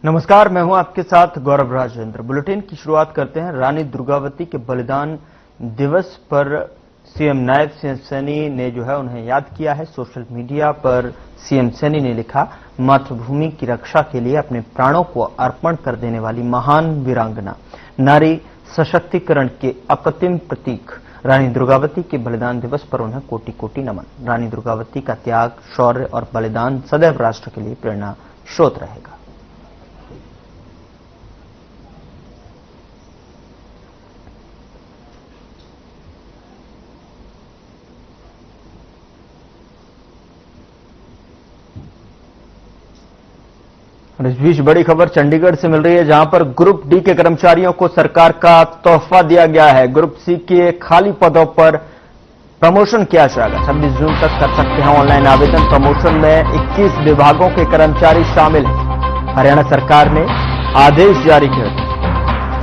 नमस्कार, मैं हूं आपके साथ गौरव राजेंद्र। बुलेटिन की शुरुआत करते हैं। रानी दुर्गावती के बलिदान दिवस पर सीएम नायब सिंह सैनी ने उन्हें याद किया है। सोशल मीडिया पर सीएम सैनी ने लिखा, मातृभूमि की रक्षा के लिए अपने प्राणों को अर्पण कर देने वाली महान वीरांगना, नारी सशक्तिकरण के अप्रतिम प्रतीक रानी दुर्गावती के बलिदान दिवस पर उन्हें कोटि कोटि नमन। रानी दुर्गावती का त्याग, शौर्य और बलिदान सदैव राष्ट्र के लिए प्रेरणा स्रोत रहेगा। और इस बीच बड़ी खबर चंडीगढ़ से मिल रही है, जहां पर ग्रुप डी के कर्मचारियों को सरकार का तोहफा दिया गया है। ग्रुप सी के खाली पदों पर प्रमोशन किया जाएगा। 26 जून तक कर सकते हैं ऑनलाइन आवेदन। प्रमोशन में 21 विभागों के कर्मचारी शामिल हैं। हरियाणा सरकार ने आदेश जारी किया।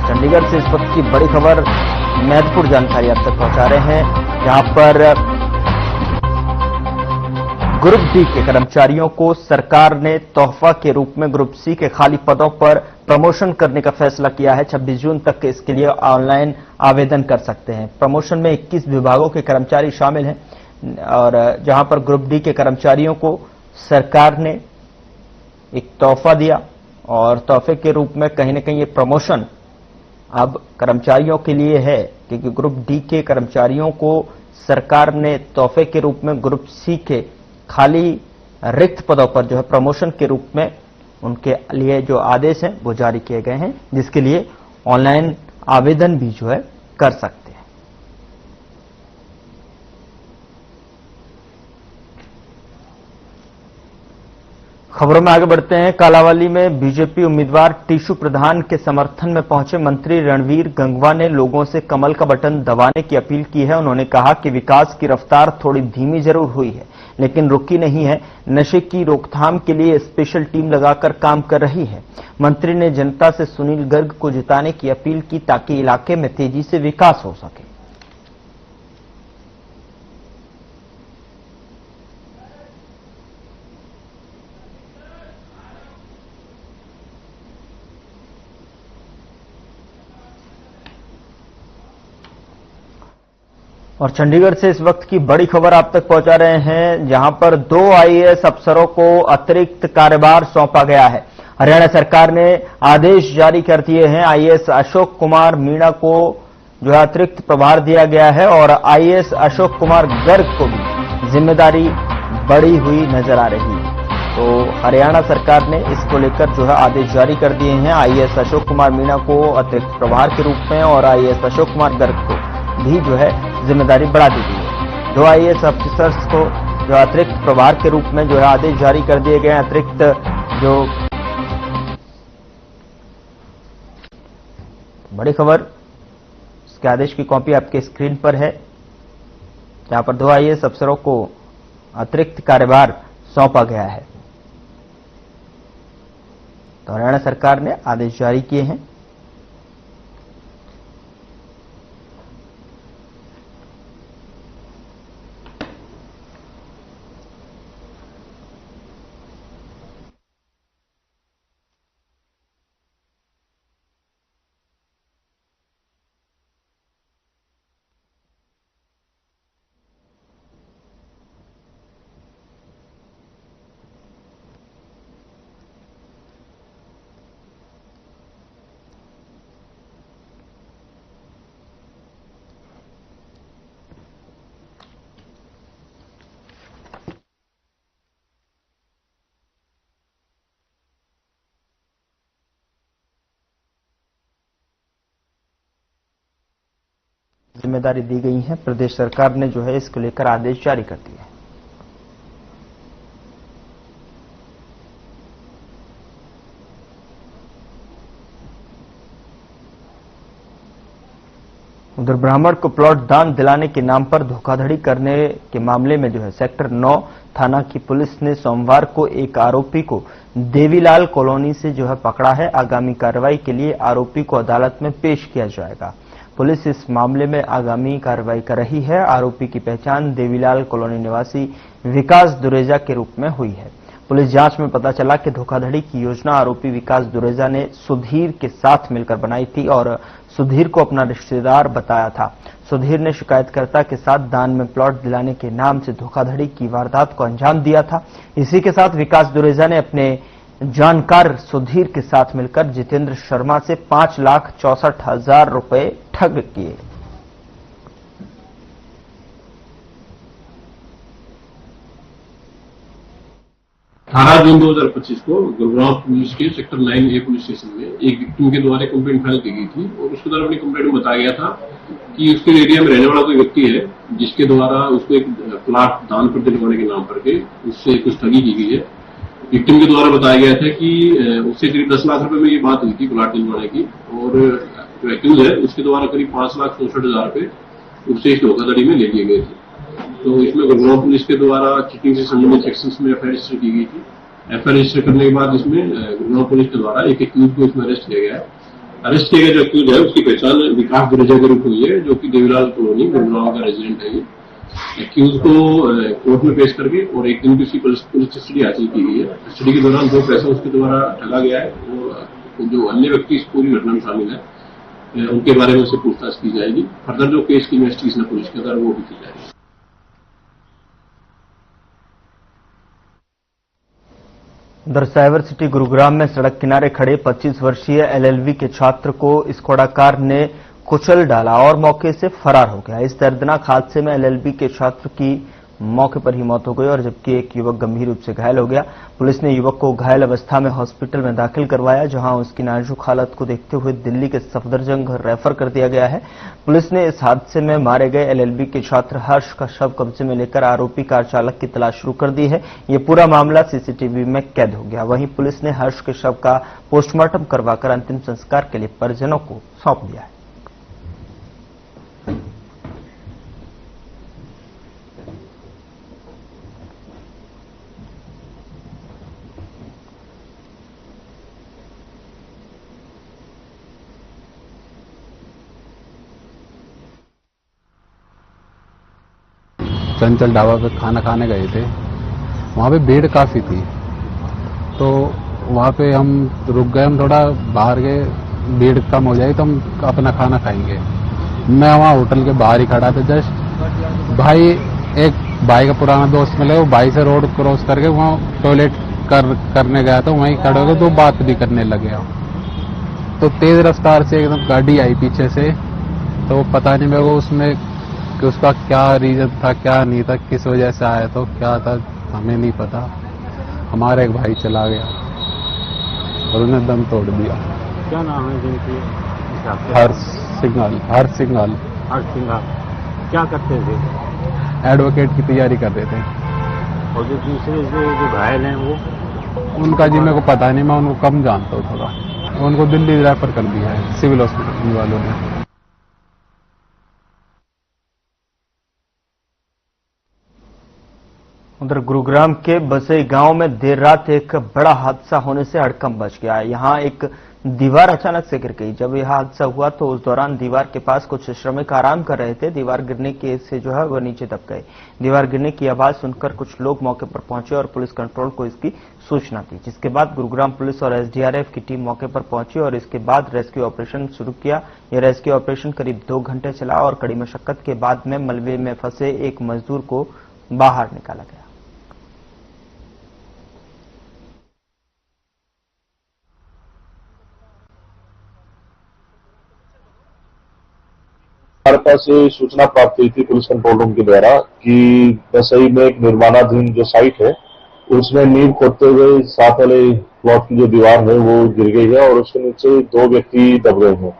चंडीगढ़ से इस वक्त की बड़ी खबर, महत्वपूर्ण जानकारी आप तक पहुंचा रहे हैं, जहां पर ग्रुप डी के कर्मचारियों को सरकार ने तोहफा के रूप में ग्रुप सी के खाली पदों पर प्रमोशन करने का फैसला किया है। 26 जून तक इसके लिए ऑनलाइन आवेदन कर सकते हैं। प्रमोशन में 21 विभागों के कर्मचारी शामिल हैं और जहां पर ग्रुप डी के कर्मचारियों को सरकार ने एक तोहफा दिया और तोहफे के रूप में कहीं न कहीं ये प्रमोशन अब कर्मचारियों के लिए है, क्योंकि ग्रुप डी के कर्मचारियों को सरकार ने तोहफे के रूप में ग्रुप सी के खाली रिक्त पदों पर प्रमोशन के रूप में उनके लिए जो आदेश हैं वो जारी किए गए हैं, जिसके लिए ऑनलाइन आवेदन भी कर सकते हैं। खबरों में आगे बढ़ते हैं। कालांवाली में बीजेपी उम्मीदवार टीशू प्रधान के समर्थन में पहुंचे मंत्री रणवीर गंगवा ने लोगों से कमल का बटन दबाने की अपील की है। उन्होंने कहा कि विकास की रफ्तार थोड़ी धीमी जरूर हुई है, लेकिन रुकी नहीं है। नशे की रोकथाम के लिए स्पेशल टीम लगाकर काम कर रही है। मंत्री ने जनता से सुनील गर्ग को जिताने की अपील की, ताकि इलाके में तेजी से विकास हो सके। और चंडीगढ़ से इस वक्त की बड़ी खबर आप तक पहुंचा रहे हैं, जहां पर 2 आईएएस अफसरों को अतिरिक्त कार्यभार सौंपा गया है। हरियाणा सरकार ने आदेश जारी कर दिए हैं। आईएएस अशोक कुमार मीणा को अतिरिक्त प्रभार दिया गया है और आईएएस अशोक कुमार गर्ग को भी जिम्मेदारी बढ़ी हुई नजर आ रही है। तो हरियाणा सरकार ने इसको लेकर आदेश जारी कर दिए हैं। आईएएस अशोक कुमार मीणा को अतिरिक्त प्रभार के रूप में और आईएएस अशोक कुमार गर्ग को भी जिम्मेदारी बढ़ा दी गई है। 2 आईएएस ऑफिसर्स को अतिरिक्त प्रभार के रूप में आदेश जारी कर दिए गए हैं। अतिरिक्त बड़ी खबर, इसके आदेश की कॉपी आपके स्क्रीन पर है, जहां पर 2 आईएएस अफसरों को अतिरिक्त कार्यभार सौंपा गया है। तो हरियाणा सरकार ने आदेश जारी किए हैं। जिम्मेदारी दी गई है। प्रदेश सरकार ने इसको लेकर आदेश जारी कर दिए हैं। उधर ब्राह्मण को प्लॉट दान दिलाने के नाम पर धोखाधड़ी करने के मामले में सेक्टर 9 थाना की पुलिस ने सोमवार को एक आरोपी को देवीलाल कॉलोनी से पकड़ा है। आगामी कार्रवाई के लिए आरोपी को अदालत में पेश किया जाएगा। पुलिस इस मामले में आगामी कार्रवाई कर रही है। आरोपी की पहचान देवीलाल कॉलोनी निवासी विकास दुरेजा के रूप में हुई है। पुलिस जांच में पता चला कि धोखाधड़ी की योजना आरोपी विकास दुरेजा ने सुधीर के साथ मिलकर बनाई थी और सुधीर को अपना रिश्तेदार बताया था। सुधीर ने शिकायतकर्ता के साथ दान में प्लॉट दिलाने के नाम से धोखाधड़ी की वारदात को अंजाम दिया था। इसी के साथ विकास दुरेजा ने अपने जानकार सुधीर के साथ मिलकर जितेंद्र शर्मा से 5,64,000 रुपए ठग किए। अठारह जून 2025 को गुरुग्राम पुलिस के सेक्टर 9A पुलिस स्टेशन में एक विक्टिम के द्वारा कंप्लेंट फाइल की गई थी और उसके द्वारा अपनी कंप्लेंट में बताया गया था कि उसके एरिया में रहने वाला कोई व्यक्ति है जिसके द्वारा उसको एक प्लाट दान पर दिलवाने के नाम पर के उससे कुछ ठगी की गई है। विक्टिम के द्वारा बताया गया था कि उससे करीब 10 लाख रुपए में ये बात हुई थी प्लाट दिलवाने की और जो एक्यूज है उसके द्वारा करीब 5,64,000 रुपए उससे इस धोखाधड़ी में ले लिए गए थे। तो इसमें गुरुग्राम पुलिस के द्वारा चीटिंग से संबंधित सेक्शंस में एफआईआर रजिस्टर की गई थी। एफआईआर रजिस्टर करने के बाद इसमें गुरुग्राम पुलिस के द्वारा एक एक्यूज को इसमें अरेस्ट किया गया है। अरेस्ट किया गया जो एक्यूज है उसकी पहचान विकास दुरेजा के रूप में हुई है, जो कि देवीलाल कॉलोनी गुरुग्राम का रेजिडेंट है। ये एक्यूज को कोर्ट में पेश करके और एक दिन की उसकी पुलिस कस्टडी हासिल की गई है। कस्टडी के दौरान जो पैसा उसके द्वारा ठगा गया है और जो अन्य व्यक्ति इस पूरी घटना में शामिल है उनके बारे में उससे पूछताछ की जाएगी। फर्दर जो केस की इन्वेस्टिगेशन पुलिस के द्वारा वो भी की जाएगी। उधर साइबर सिटी गुरुग्राम में सड़क किनारे खड़े 25 वर्षीय एलएलबी के छात्र को स्कोडा कार ने कुचल डाला और मौके से फरार हो गया। इस दर्दनाक हादसे में एलएलबी के छात्र की मौके पर ही मौत हो गई और जबकि एक युवक गंभीर रूप से घायल हो गया। पुलिस ने युवक को घायल अवस्था में हॉस्पिटल में दाखिल करवाया, जहां उसकी नाजुक हालत को देखते हुए दिल्ली के सफदरजंग रेफर कर दिया गया है। पुलिस ने इस हादसे में मारे गए एलएलबी के छात्र हर्ष का शव कब्जे में लेकर आरोपी कार चालक की तलाश शुरू कर दी है। ये पूरा मामला सीसीटीवी में कैद हो गया। वहीं पुलिस ने हर्ष के शव का पोस्टमार्टम करवाकर अंतिम संस्कार के लिए परिजनों को सौंप दिया है। चंचल ढाबा पे खाना खाने गए थे। वहाँ पे भीड़ काफ़ी थी, तो वहाँ पे हम रुक गए। हम थोड़ा बाहर गए, भीड़ कम हो जाए तो हम अपना खाना खाएंगे। मैं वहाँ होटल के बाहर ही खड़ा था। जस्ट एक भाई का पुराना दोस्त मिले, वो भाई से रोड क्रॉस करके वहाँ टॉयलेट करने गया था। वहीं खड़े होकर तो बात भी करने लगे। तो तेज रफ्तार से एकदम गाड़ी आई पीछे से, तो पता नहीं मेरे को उसमें कि उसका क्या रीजन था, क्या नहीं था, किस वजह से आया, तो क्या था हमें नहीं पता। हमारा एक भाई चला गया और उन्हें दम तोड़ दिया। क्या नाम है जिनकी? हर्ष सिंघल। हर्ष सिंघल क्या करते थे? एडवोकेट की तैयारी कर रहे थे। और जो दूसरे जो घायल हैं वो? उनका जी मेरे को पता नहीं, मैं उनको कम जानता हूँ थोड़ा। उनको दिल्ली रेफर कर दिया है सिविल हॉस्पिटल वालों ने। उधर गुरुग्राम के बसई गांव में देर रात एक बड़ा हादसा होने से हड़कंप मच गया। यहां एक दीवार अचानक से गिर गई। जब यह हादसा हुआ तो उस दौरान दीवार के पास कुछ श्रमिक आराम कर रहे थे। दीवार गिरने के से जो है वह नीचे दब गए। दीवार गिरने की आवाज सुनकर कुछ लोग मौके पर पहुंचे और पुलिस कंट्रोल को इसकी सूचना दी, जिसके बाद गुरुग्राम पुलिस और एसडीआरएफ की टीम मौके पर पहुंची और इसके बाद रेस्क्यू ऑपरेशन शुरू किया। यह रेस्क्यू ऑपरेशन करीब 2 घंटे चला और कड़ी मशक्कत के बाद में मलबे में फंसे एक मजदूर को बाहर निकाला गया। हमारे पास ये सूचना प्राप्त हुई थी पुलिस कंट्रोल रूम के द्वारा कि वसई में एक निर्माणाधीन जो साइट है उसमें नींव खोदते हुए साथ वाले प्लॉट की जो दीवार है वो गिर गई है और उसके नीचे 2 व्यक्ति दब गए हैं।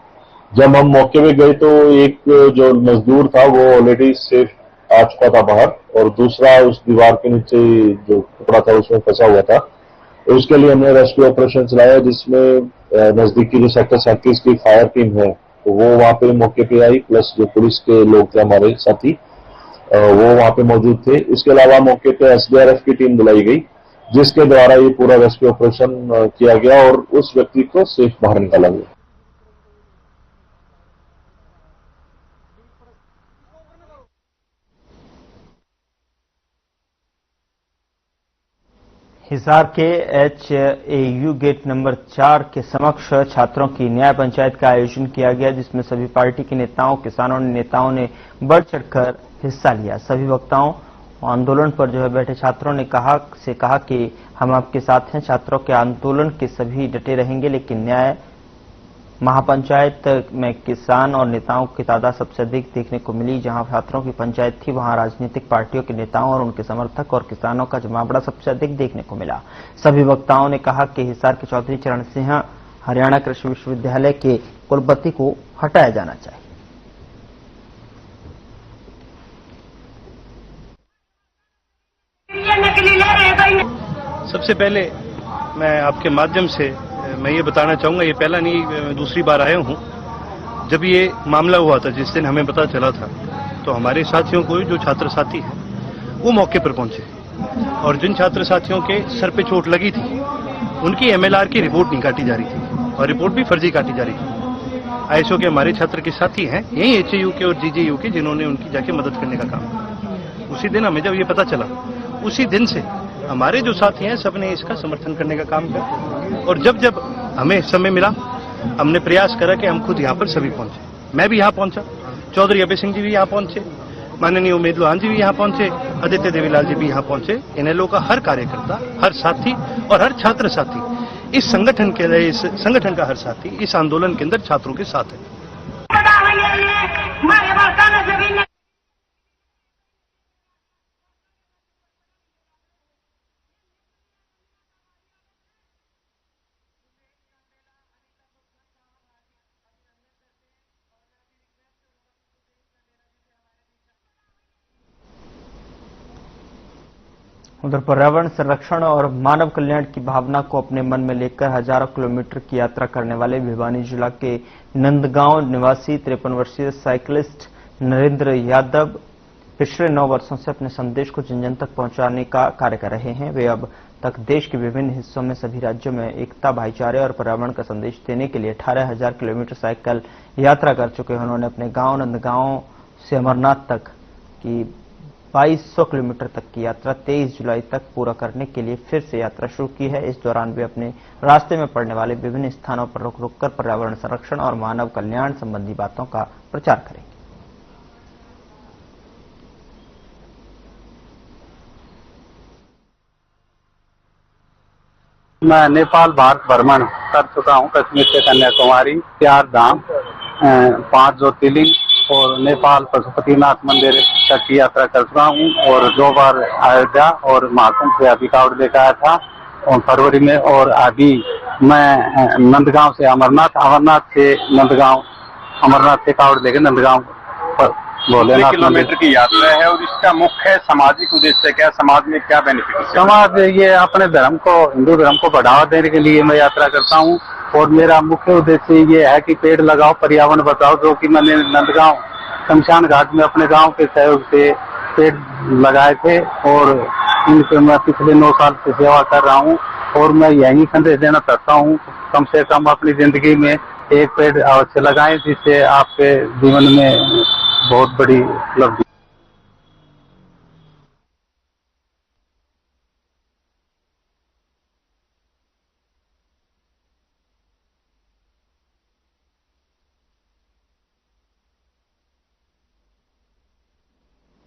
जब हम मौके पे गए तो एक जो मजदूर था वो ऑलरेडी सेफ आ चुका था बाहर और दूसरा उस दीवार के नीचे जो टुकड़ा था उसमें फंसा हुआ था। उसके लिए हमने रेस्क्यू ऑपरेशन चलाया, जिसमें नजदीकी जो सेक्टर 37 की फायर टीम है तो वो वहां पे मौके पे आई, प्लस जो पुलिस के लोग थे हमारे साथी वो वहां पे मौजूद थे। इसके अलावा मौके पे एसडीआरएफ की टीम बुलाई गई, जिसके द्वारा ये पूरा रेस्क्यू ऑपरेशन किया गया और उस व्यक्ति को सेफ बाहर निकाला गया। हिसार के HAU गेट नंबर 4 के समक्ष छात्रों की न्याय पंचायत का आयोजन किया गया, जिसमें सभी पार्टी के नेताओं, किसानों नेताओं ने बढ़ चढ़कर हिस्सा लिया। सभी वक्ताओं आंदोलन पर जो है बैठे छात्रों ने कहा कि हम आपके साथ हैं। छात्रों के आंदोलन के सभी डटे रहेंगे, लेकिन न्याय महापंचायत में किसान और नेताओं की तादाद सबसे अधिक देखने को मिली। जहां छात्रों की पंचायत थी, वहां राजनीतिक पार्टियों के नेताओं और उनके समर्थक और किसानों का जमावड़ा सबसे अधिक देखने को मिला। सभी वक्ताओं ने कहा कि हिसार के चौधरी चरण सिंह हरियाणा कृषि विश्वविद्यालय के कुलपति को हटाया जाना चाहिए। सबसे पहले मैं आपके माध्यम से मैं ये बताना चाहूंगा, ये पहला नहीं, मैं दूसरी बार आया हूं। जब ये मामला हुआ था, जिस दिन हमें पता चला था, तो हमारे साथियों को, जो छात्र साथी हैं, वो मौके पर पहुंचे और जिन छात्र साथियों के सर पे चोट लगी थी, उनकी MLR की रिपोर्ट नहीं काटी जा रही थी और रिपोर्ट भी फर्जी काटी जा रही थी। ISO के हमारे छात्र के साथी हैं, यही HAU के और GJU के, जिन्होंने उनकी जाके मदद करने का काम किया। उसी दिन हमें जब ये पता चला, उसी दिन से हमारे जो साथी हैं सबने इसका समर्थन करने का काम किया और जब जब हमें समय मिला, हमने प्रयास करा कि हम खुद यहाँ पर सभी पहुंचे। मैं भी यहाँ पहुंचा, चौधरी अभय सिंह जी भी यहाँ पहुंचे, माननीय उमेद लोहान जी भी यहाँ पहुंचे, आदित्य देवीलाल जी भी यहाँ पहुंचे। इनेलो का हर कार्यकर्ता, हर साथी और हर छात्र साथी इस संगठन के लिए, इस संगठन का हर साथी इस आंदोलन के अंदर छात्रों के साथ है। उधर पर्यावरण संरक्षण और मानव कल्याण की भावना को अपने मन में लेकर हजारों किलोमीटर की यात्रा करने वाले भिवानी जिला के नंदगांव निवासी 53 वर्षीय साइकिलिस्ट नरेंद्र यादव पिछले 9 वर्षों से अपने संदेश को जन जन तक पहुंचाने का कार्य कर रहे हैं। वे अब तक देश के विभिन्न हिस्सों में सभी राज्यों में एकता, भाईचारे और पर्यावरण का संदेश देने के लिए 18,000 किलोमीटर साइकिल यात्रा कर चुके हैं। उन्होंने अपने गांव नंदगांव से अमरनाथ तक की 2200 किलोमीटर तक की यात्रा 23 जुलाई तक पूरा करने के लिए फिर से यात्रा शुरू की है। इस दौरान वे अपने रास्ते में पड़ने वाले विभिन्न स्थानों पर रुक रुक कर पर्यावरण संरक्षण और मानव कल्याण संबंधी बातों का प्रचार करेंगे। मैं नेपाल भारत भ्रमण कर चुका हूँ। कश्मीर से कन्याकुमारी, 4 धाम, 5 ज्योतिर्लिंग और नेपाल पशुपतिनाथ मंदिर तक की यात्रा कर चुका हूँ और 2 बार अयोध्या और महाकुंभ से अभी कावड़ लेकर आया था और फरवरी में, और अभी मैं नंदगांव से अमरनाथ, अमरनाथ से नंदगांव, अमरनाथ से कावड़ लेकर नंदगांव भोलेनाथ किलोमीटर की यात्रा है और इसका मुख्य सामाजिक उद्देश्य क्या, समाज में क्या बेनिफिट है? समाज ये अपने धर्म को, हिंदू धर्म को बढ़ावा देने के लिए मैं यात्रा करता हूँ और मेरा मुख्य उद्देश्य ये है कि पेड़ लगाओ, पर्यावरण बचाओ, जो कि मैंने नंदगांव शमशान घाट में अपने गांव के सहयोग से पेड़ लगाए थे और इनसे मैं पिछले 9 साल से सेवा कर रहा हूँ और मैं यही संदेश देना चाहता हूँ, कम से कम अपनी जिंदगी में एक पेड़ अवश्य लगाएं, जिससे आपके जीवन में बहुत बड़ी उपलब्धि।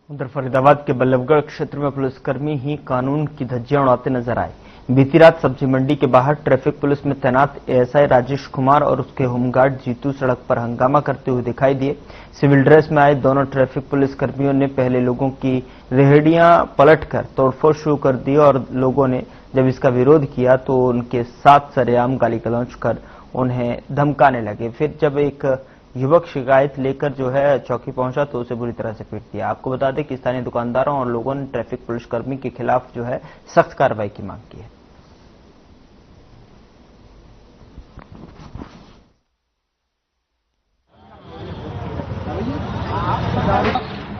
उधर फरीदाबाद के बल्लभगढ़ क्षेत्र में पुलिसकर्मी ही कानून की धज्जियां उड़ाते नजर आए। बीती रात सब्जी मंडी के बाहर ट्रैफिक पुलिस में तैनात ASI राजेश कुमार और उसके होमगार्ड जीतू सड़क पर हंगामा करते हुए दिखाई दिए। सिविल ड्रेस में आए दोनों ट्रैफिक पुलिसकर्मियों ने पहले लोगों की रेहड़ियां पलटकर तोड़फोड़ शुरू कर दी और लोगों ने जब इसका विरोध किया तो उनके साथ सरेआम गाली गलौज कर उन्हें धमकाने लगे। फिर जब एक युवक शिकायत लेकर जो है चौकी पहुंचा तो उसे बुरी तरह से पीट दिया। आपको बता दें कि स्थानीय दुकानदारों और लोगों ने ट्रैफिक पुलिसकर्मी के खिलाफ जो है सख्त कार्रवाई की मांग की है।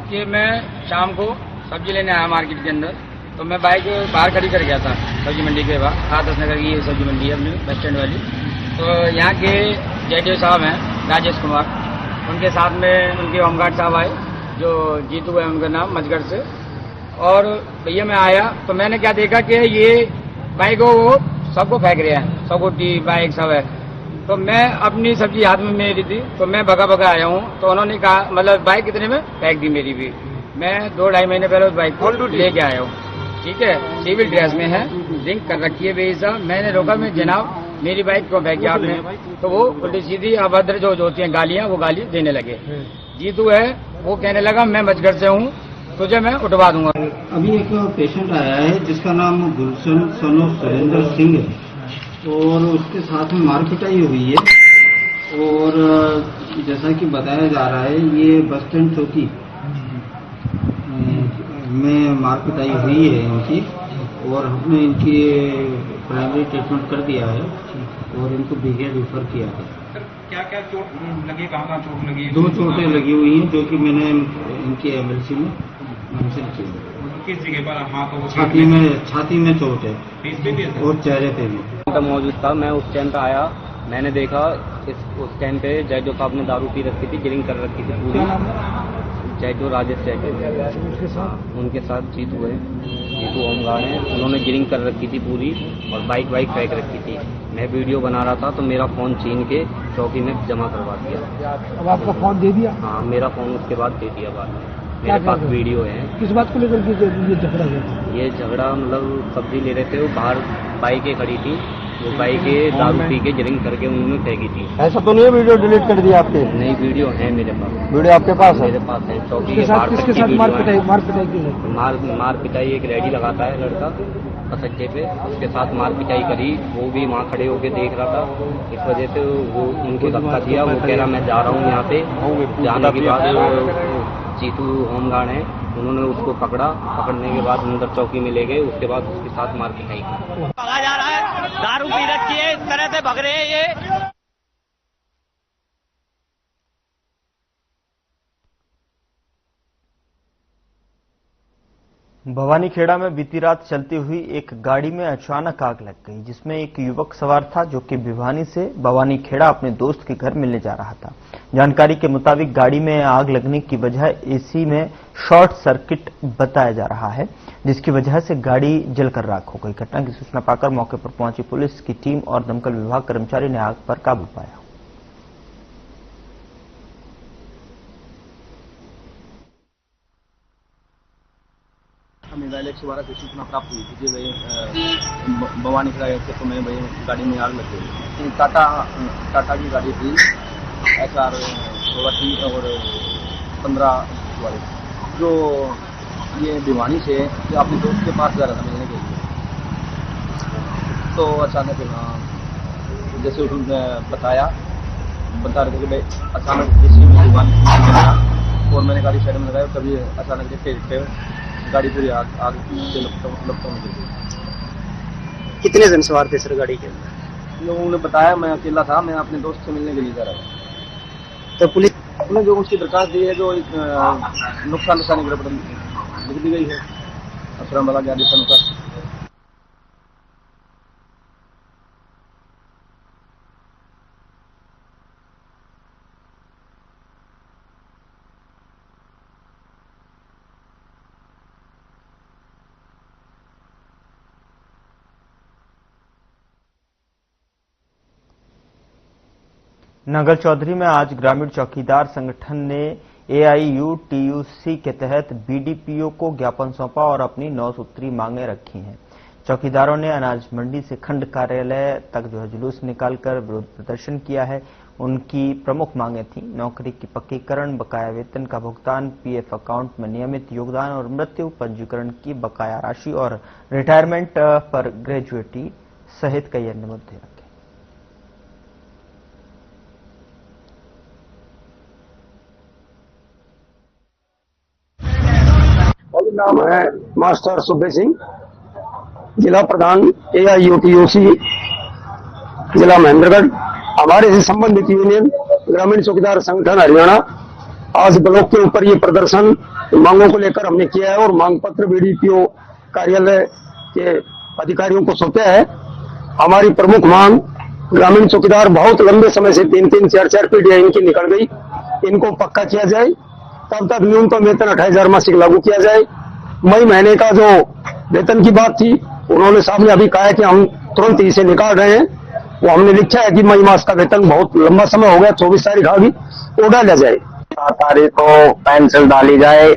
कि मैं शाम को सब्जी लेने आया मार्केट के अंदर, तो मैं बाइक बाहर खड़ी कर गया था सब्जी मंडी के बाहर। 7-10 नगर की सब्जी मंडी है अपनी बस स्टैंड वाली। तो यहाँ के JDO साहब हैं राजेश कुमार, उनके साथ में उनके होमगार्ड साहब आए जो जीतू है उनका नाम, मजगढ़ से। और भैया मैं आया तो मैंने क्या देखा कि ये बाइक वो सबको फेंक रहे हैं, स्कूटी बाइक सब है। तो मैं अपनी सब्जी हाथ में मेरी थी, तो मैं भगा भगा आया हूँ। तो उन्होंने कहा मतलब बाइक कितने में फेंक दी मेरी भी। मैं 2-2.5 महीने पहले उस बाइक को लेके आया हूँ, ठीक है, सिविल ड्रेस में है, ड्रिंक कर रखी है बेईसा। मैंने रोका, मैं जनाब मेरी बाइक क्यों फेंकी आपने? तो वो उल्टी सीधी अभद्र जो होती हैं गालियाँ, वो गाली देने लगे। जीतू है वो कहने लगा मैं मजगर से हूँ, तुझे मैं उठवा दूंगा। अभी एक पेशेंट आया है जिसका नाम गुलशन सनो सुरेंद्र सिंह है और उसके साथ में मारपिटाई हुई है। और जैसा कि बताया जा रहा है ये बस स्टैंड चौकी में मारपिटाई हुई है इनकी, और हमने इनकी प्राइमरी ट्रीटमेंट कर दिया है और इनको बीघे रिफर किया है। क्या क्या चोट लगी, कहाँ चोट लगी? 2 चोटें लगी हुई हैं जो कि मैंने इनकी एमएलसी में मेंशन की है। किस जगह पर? हाथ और छाती में चोट है फेस पे भी और चेहरे पे भी। मौजूद था, मैं उस टाइम पे आया, मैंने देखा उस टाइम पे जयजो साहब ने दारू पी रखी थी, ड्रिंक कर रखी थी पूरी। जयजो राजेश जयजो उनके साथ जीतू है, जीतू होमगार्ड है, उन्होंने ड्रिंक कर रखी थी पूरी और बाइक फेंक रखी थी। मैं वीडियो बना रहा था तो मेरा फोन छीन के चौकी में जमा करवा दिया। अब आपका फोन दे दिया? हाँ, मेरा फोन उसके बाद दे दिया बाद में। मेरे पास वीडियो है। किस बात को लेकर के ये झगड़ा हुआ? ये झगड़ा मतलब सब्जी ले रहे थे, वो बाहर बाइकें खड़ी थी, वो बाइकें दारू पी के ड्रिंक करके उन्होंने फेंकी थी। ऐसा तो नहीं है वीडियो डिलीट कर दिया आपके? नहीं, वीडियो है मेरे पास। वीडियो आपके पास है? मेरे पास है। चौकी के साथ किसके साथ मारपिटाई की है? मारपिटाई एक रेडी लगाता है लड़का सज्जे पे, उसके साथ मारपिटाई करी। वो भी वहाँ खड़े होके देख रहा था, इस वजह से वो उनको धक्का दिया। वो कह रहा मैं जा रहा हूँ यहाँ पे। जाने के बाद जीतू होमगार्ड है, उन्होंने उसको पकड़ने के बाद अंदर चौकी में ले गए। उसके बाद उसके साथ मारपिटाई की। भगा जा रहा है, दारू पी रखी है, इस तरह से भग रहे हैं ये। भवानीखेड़ा में बीती रात चलती हुई एक गाड़ी में अचानक आग लग गई, जिसमें एक युवक सवार था जो कि भिवानी से भवानीखेड़ा अपने दोस्त के घर मिलने जा रहा था। जानकारी के मुताबिक गाड़ी में आग लगने की वजह एसी में शॉर्ट सर्किट बताया जा रहा है, जिसकी वजह से गाड़ी जलकर राख हो गई। घटना की सूचना पाकर मौके पर पहुंची पुलिस की टीम और दमकल विभाग कर्मचारी ने आग पर काबू पाया। हमें 112 से सूचना प्राप्त हुई थी कि भवानीखेड़ा क्षेत्र में गाड़ी में आग लग गई। टाटा की गाड़ी थी HR 16 और 15 वाली, जो ये भिवानी से अपने दोस्त के पास जा रहा था मिलने के लिए। तो अचानक जैसे उसने बता रहे थे कि भाई अचानक किसी में भिवानी, और मैंने गाड़ी साइड में लगाया, तभी अचानक से गाड़ी पूरी आग से लपटों में गिर गई। कितने जन सवार थे सर गाड़ी के अंदर? लोगों ने बताया मैं अकेला था, मैं अपने दोस्त से मिलने के लिए जा रहा था। तो पुलिस ने जो उसकी दरखास्त दी है, जो नुकसान निशानी की रिपोर्ट लिख दी गई है अफसरान वाला के आदेश अनुसार। नगर चौधरी में आज ग्रामीण चौकीदार संगठन ने AIUTUC के तहत BDPO को ज्ञापन सौंपा और अपनी 9 सूत्री मांगें रखी हैं। चौकीदारों ने अनाज मंडी से खंड कार्यालय तक जो है जुलूस निकालकर विरोध प्रदर्शन किया है। उनकी प्रमुख मांगें थीं नौकरी की पक्कीकरण, बकाया वेतन का भुगतान, PF अकाउंट में नियमित योगदान और मृत्यु पंजीकरण की बकाया राशि और रिटायरमेंट पर ग्रेजुएटी सहित कई अन्य मुद्दे रखे। नाम है मास्टर सुबे सिंह, जिला प्रधान AIUTUC जिला महेंद्रगढ़। हमारे से संबंधित यूनियन ग्रामीण चौकीदार संगठन हरियाणा आज ब्लॉक के ऊपर ये प्रदर्शन मांगों को लेकर हमने किया है और मांग पत्र BDPO कार्यालय के अधिकारियों को सौंपा है। हमारी प्रमुख मांग, ग्रामीण चौकीदार बहुत लंबे समय से 3-3, 4-4 पीढ़ियां इनकी निकल गई, इनको पक्का किया जाए। तब तक न्यूनतम वेतन 28,000 मासिक लागू किया जाए। मई महीने का जो वेतन की बात थी उन्होंने साहब ने अभी कहा है कि हम तुरंत इसे निकाल रहे हैं। वो हमने लिखा है कि मई मास का वेतन बहुत लंबा समय हो गया, 24 तारीख आ गई, वो डाला जाए। 7 तारीख को पेंशन डाली जाए,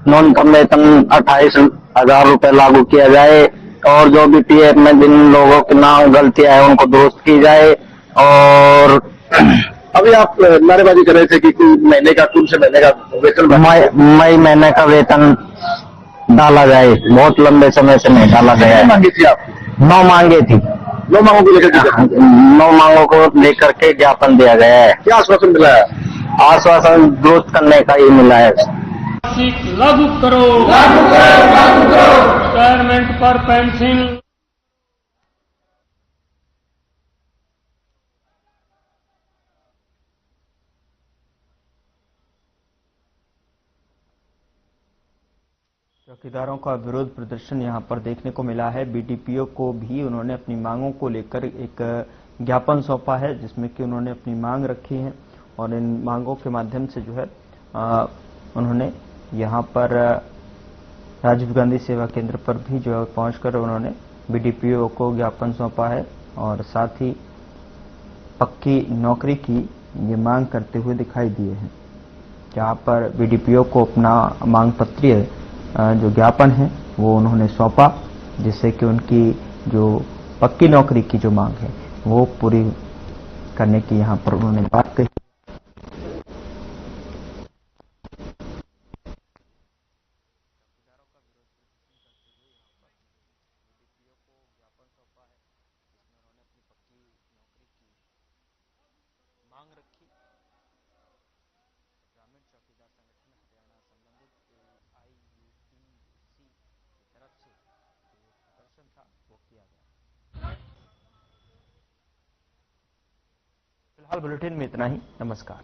न्यूनतम वेतन 28,000 रुपए लागू किया जाए और जो भी पीएफ में जिन लोगों के नाम गलतियां है उनको दुरुस्त की जाए। और अभी आप नारेबाजी कर रहे थे कि कोई महीने का, कौन से महीने का वेतन, मई महीने का वेतन डाला जाए, बहुत लंबे समय से नहीं डाला गया है। मांगी थी आप? 9 मांगे थी। 9 मांगों को लेकर 9 मांगों को लेकर के ज्ञापन दिया गया है। क्या आश्वासन मिला है? आश्वासन दुरुस्त करने का ही मिला है। लागू करो, रिटायरमेंट पर पेंशन। चौकीदारों का विरोध प्रदर्शन यहां पर देखने को मिला है। बीडीपीओ को भी उन्होंने अपनी मांगों को लेकर एक ज्ञापन सौंपा है, जिसमें कि उन्होंने अपनी मांग रखी है और इन मांगों के माध्यम से जो है उन्होंने यहां पर राजीव गांधी सेवा केंद्र पर भी जो है पहुंचकर उन्होंने बीडीपीओ को ज्ञापन सौंपा है और साथ ही पक्की नौकरी की ये मांग करते हुए दिखाई दिए हैं। जहां पर बीडीपीओ को अपना मांग पत्रीय जो ज्ञापन है वो उन्होंने सौंपा, जिससे कि उनकी जो पक्की नौकरी की जो मांग है वो पूरी करने की यहां पर उन्होंने बात कही। फिलहाल बुलेटिन में इतना ही। नमस्कार।